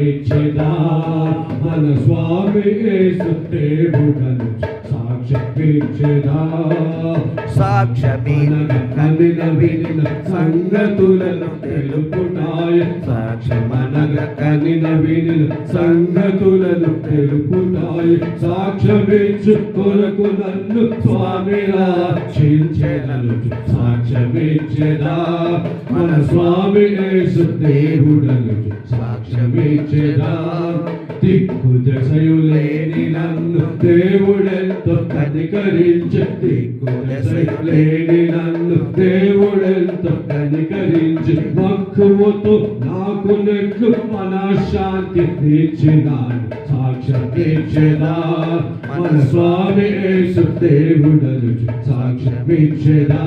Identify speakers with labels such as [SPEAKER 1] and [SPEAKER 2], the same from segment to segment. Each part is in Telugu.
[SPEAKER 1] ఇచ్చేదా మన స్వామి యేసు దేవుడను సాక్ష్యమిచ్చేదా
[SPEAKER 2] సాక్ష్యమనగ వినిన సంగతులను తెలుపుతాయ
[SPEAKER 1] సాక్ష్యమనగ కనిన వినిన సంగతులను తెలుపుతాయ సాక్ష్యమిచ్చు కొరకు నన్ను స్వామి రక్షించెదను సాక్ష్యమిచ్చేదా మన స్వామి యేసు దేవుడను సాక్ష్యమిచ్చేదా దిక్కు దశయు లేని నన్ను దేవుడెంతో కనికరించే దిక్కు దశయు లేని నన్ను దేవుడెంతో కనికరించి మక్కువతో నాకు నెట్లు మనశ్శాంతి ఇచ్చినాడు సాక్ష్యమిచ్చేదా మన స్వామి యేసు దేవుడను సాక్ష్యమిచ్చేదా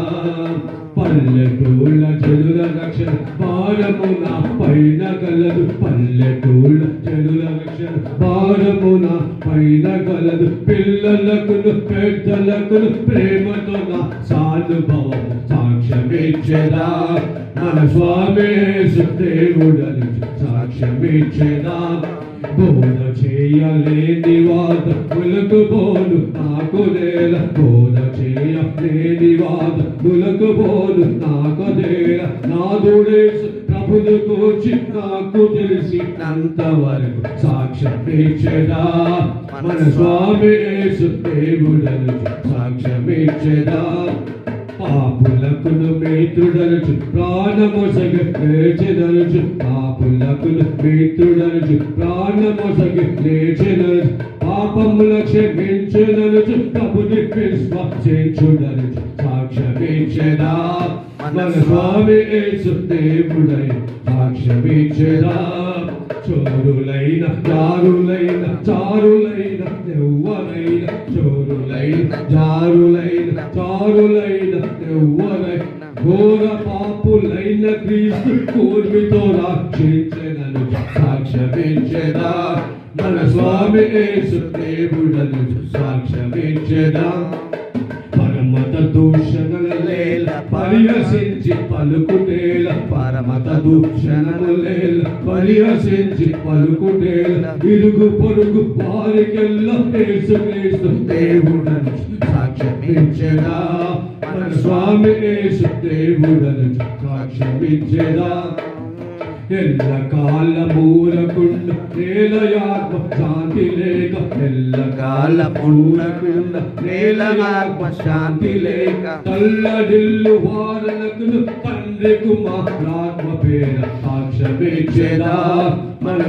[SPEAKER 1] పల్లెటూళ్ళ జనుల రక్షణ భారము నా పైన కలదు పల్లెటూళ్ళ జనుల రక్షణ భారము నా పైన కలదు పిల్లలకును పెద్దలకును ప్రేమతో నా సానుభవం సాక్ష్యమిచ్చేదా మన స్వామి యేసు దేవుడను సాక్ష్యమిచ్చేదా బోధ చేయలేని వాదములకు బోను నాకు నేల బోధ చేయలేని వాదములకు బోను నాకు నేల నాదుడేసు ప్రభుని కూర్చి నాకు తెలిసినంతవరకు సాక్ష్యమిచ్చేదా మన స్వామి యేసు దేవుడను సాక్ష్యమిచ్చేదా పాపులకును మిత్రుడనుచు ప్రాణమొసగి లేచెదనుచు పాపులకును మిత్రుడనుచు ప్రాణమొసగి లేచెదనుచు పాపముల క్షమించుదనుచు ప్రభుని విశ్వసించుదనుచు సాక్ష్యమిచ్చేదా మన స్వామి యేసు దేవుడై సాక్ష్యమిచ్చేదా చోరులైన జారులైన చారులైన ఎవ్వరైన చోరులైన జారులైన చారులైన ఎవ్వరైన ఘోర పాపులైన క్రీస్తు కూర్మితో రక్షించెదను సాక్ష్యమిచ్చేదా మన స్వామి యేసు దేవుడను సాక్ష్యమిచ్చేదా పరమత దూషణలేల పరిహసించి పలుకుటేల పరమత దూషణలేల పరిహసించి పలుకుటేల ఇరుగు పొరుగు వారికెల్లా యేసుక్రీస్తు దేవుడను సాక్ష్యమిచ్చేదా మన స్వామి యేసు దేవుడను సాక్ష్యమిచ్చేదా ఎల్ల కాలమూలకుండ నేలయాత్మ శాంతి లేక ఎల్ల కాలమూలకుండ నేలయాత్మ శాంతి లేక తల్లడిల్లు వారలకును తండ్రి కుమారాత్మ పేర సాక్ష్యమిచ్చేదా మన